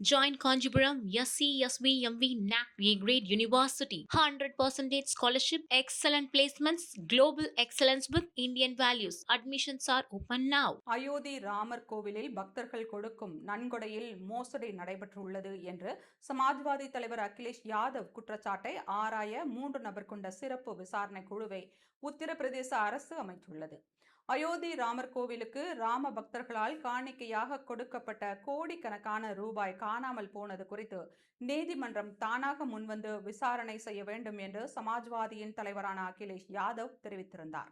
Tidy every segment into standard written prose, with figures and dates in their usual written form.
Join Conjipuram SCSVMV NAC A-Grade University. 100% scholarship, excellent placements, global excellence with Indian values. Admissions are open now. Ayodhya Ramar கோவிலில் பக்தர்கள் கொடுக்கும் நன்கொடையில் மோசடி நடைபெற்றுள்ளது என்று சமாஜ்வாதி தலைவர் அகிலேஷ் யாதவ் குற்றச்சாட்டை ஆராய 3 நபர் கொண்ட சிறப்பு விசாரணை குழுவை உத்தரப்பிரதேச அரசு அமைத்துள்ளது. அயோத்தி ராமர் கோவிலுக்கு ராம பக்தர்களால் காணிக்கையாக கொடுக்கப்பட்ட கோடிக்கணக்கான ரூபாய் காணாமல் போனது குறித்து நீதிமன்றம் தானாக முன்வந்து விசாரணை செய்ய வேண்டும் என்று சமாஜ்வாதியின் தலைவரான அகிலேஷ் யாதவ் தெரிவித்திருந்தார்.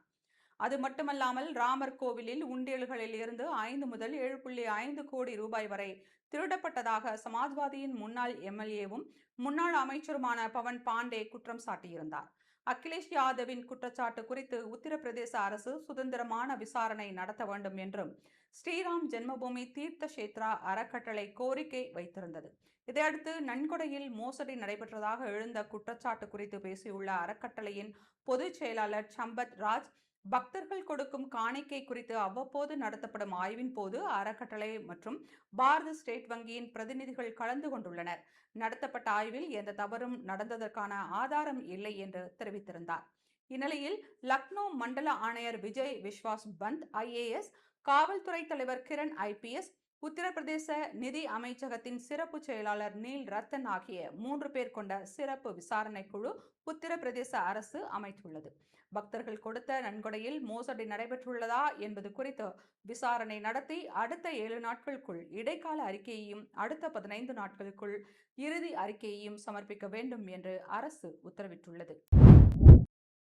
அது மட்டுமல்லாமல் ராமர் கோவிலில் உண்டியல்களில் இருந்து 5 முதல் 7.5 கோடி ரூபாய் வரை திருடப்பட்டதாக சமாஜ்வாதியின் முன்னாள் எம்எல்ஏவும் முன்னாள் அமைச்சருமான பவன் பாண்டே குற்றம் சாட்டியிருந்தார். அகிலேஷ் யாதவின் குற்றச்சாட்டு குறித்து உத்தரப்பிரதேச அரசு சுதந்திரமான விசாரணை நடத்த வேண்டும் என்றும் ஸ்ரீராம் ஜென்மபூமி தீர்த்த கஷேத்ரா அறக்கட்டளை கோரிக்கை வைத்திருந்தது. இதையடுத்து நன்கொடையில் மோசடி நடைபெற்றதாக எழுந்த குற்றச்சாட்டு குறித்து பேசியுள்ள அறக்கட்டளையின் பொதுச் செயலாளர் சம்பத் ராஜ், பக்தர்கள் கொடுக்கும் காணிக்கை குறித்து அவ்வப்போது நடத்தப்படும் ஆய்வின் போது அறக்கட்டளை மற்றும் பாரத ஸ்டேட் வங்கியின் பிரதிநிதிகள் கலந்து கொண்டுள்ளனர். நடத்தப்பட்ட ஆய்வில் எந்த தவறும் நடந்ததற்கான ஆதாரம் இல்லை என்று தெரிவித்திருந்தார். இந்நிலையில் லக்னோ மண்டல ஆணையர் விஜய் விஸ்வாஸ் பந்த் IAS, காவல்துறை தலைவர் கிரண் IPS, உத்தரப்பிரதேச நிதி அமைச்சகத்தின் சிறப்பு செயலாளர் நீல் ரத்தன் ஆகிய 3 பேர் கொண்ட சிறப்பு விசாரணை குழு உத்தரப்பிரதேச அரசு அமைத்துள்ளது. பக்தர்கள் கொடுத்த நன்கொடையில் மோசடி நடைபெற்றுள்ளதா என்பது குறித்து விசாரணை நடத்தி அடுத்த 7 நாட்களுக்குள் இடைக்கால அறிக்கையையும் அடுத்த 15 நாட்களுக்குள் இறுதி அறிக்கையையும் சமர்ப்பிக்க வேண்டும் என்று அரசு உத்தரவிட்டுள்ளது.